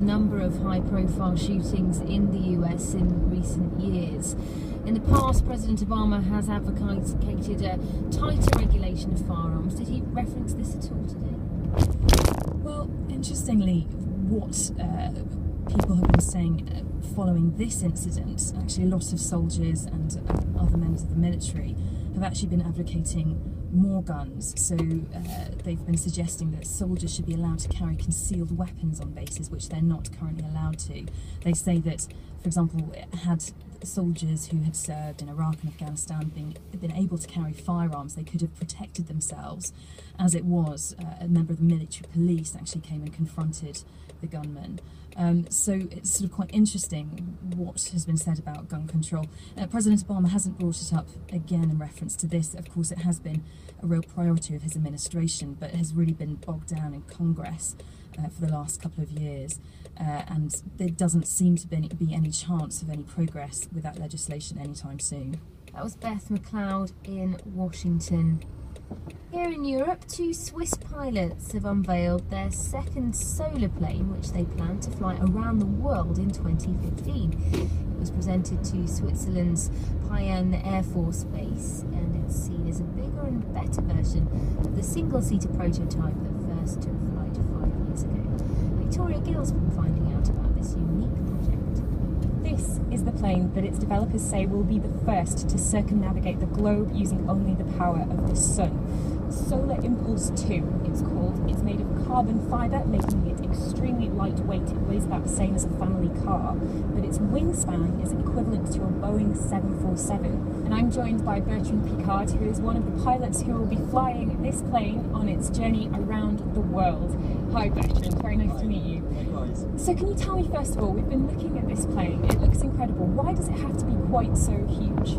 Number of high-profile shootings in the US in recent years. In the past, President Obama has advocated a tighter regulation of firearms. Did he reference this at all today? Well, interestingly, what people have been saying following this incident, actually a lot of soldiers and other members of the military have actually been advocating more guns. So they've been suggesting that soldiers should be allowed to carry concealed weapons on bases, which they're not currently allowed to. They say that, for example, had soldiers who had served in Iraq and Afghanistan been able to carry firearms, they could have protected themselves. As it was, a member of the military police actually came and confronted the gunman. So it's sort of quite interesting what has been said about gun control. President Obama hasn't brought it up again in reference to this. Of course, it has been a real priority of his administration, but it has really been bogged down in Congress for the last couple of years. And there doesn't seem to be any chance of any progress with that legislation anytime soon. That was Beth McLeod in Washington. Here in Europe, 2 Swiss pilots have unveiled their second solar plane, which they plan to fly around the world in 2015. It was presented to Switzerland's Payerne Air Force Base, and it's seen as a bigger and better version of the single-seater prototype that first took flight 5 years ago. Victoria Gill's been finding out about this unique project. This is the plane that its developers say will be the first to circumnavigate the globe using only the power of the sun. Solar Impulse 2, it's called. It's made of carbon fibre, making it extremely lightweight. It weighs about the same as a family car, but its wingspan is equivalent to a Boeing 747. And I'm joined by Bertrand Piccard, who is one of the pilots who will be flying this plane on its journey around the world. Hi Bertrand, very nice to meet you. Likewise. So can you tell me, first of all, we've been looking at this plane, it looks incredible. Why does it have to be quite so huge?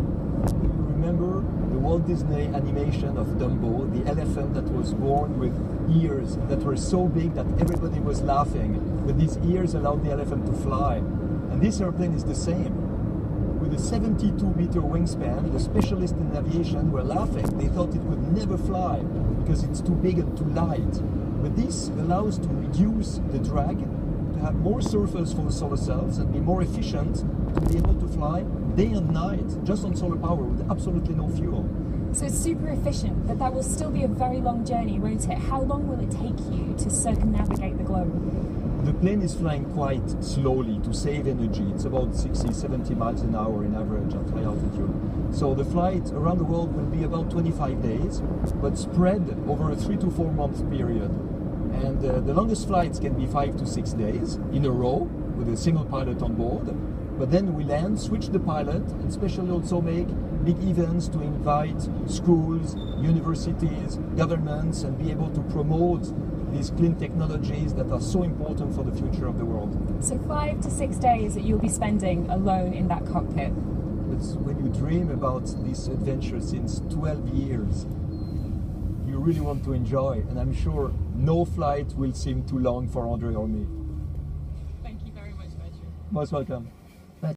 Remember the Walt Disney animation of Dumbo, the elephant that was born with ears that were so big that everybody was laughing, but these ears allowed the elephant to fly. And this airplane is the same. With a 72-meter wingspan, the specialists in aviation were laughing. They thought it could never fly because it's too big and too light. But this allows to reduce the drag, to have more surface for the solar cells and be more efficient to be able to fly day and night just on solar power with absolutely no fuel. So it's super efficient, but that will still be a very long journey, won't it? How long will it take you to circumnavigate the globe? The plane is flying quite slowly to save energy. It's about 60-70 miles an hour in average at high altitude. So the flight around the world will be about 25 days, but spread over a 3 to 4 month period. And the longest flights can be 5 to 6 days in a row with a single pilot on board. But then we land, switch the pilot, and especially also make big events to invite schools, universities, governments, and be able to promote these clean technologies that are so important for the future of the world. So 5 to 6 days that you'll be spending alone in that cockpit. It's when you dream about this adventure since 12 years, you really want to enjoy, and I'm sure no flight will seem too long for Andre or me. Thank you very much, Bertrand. Most welcome.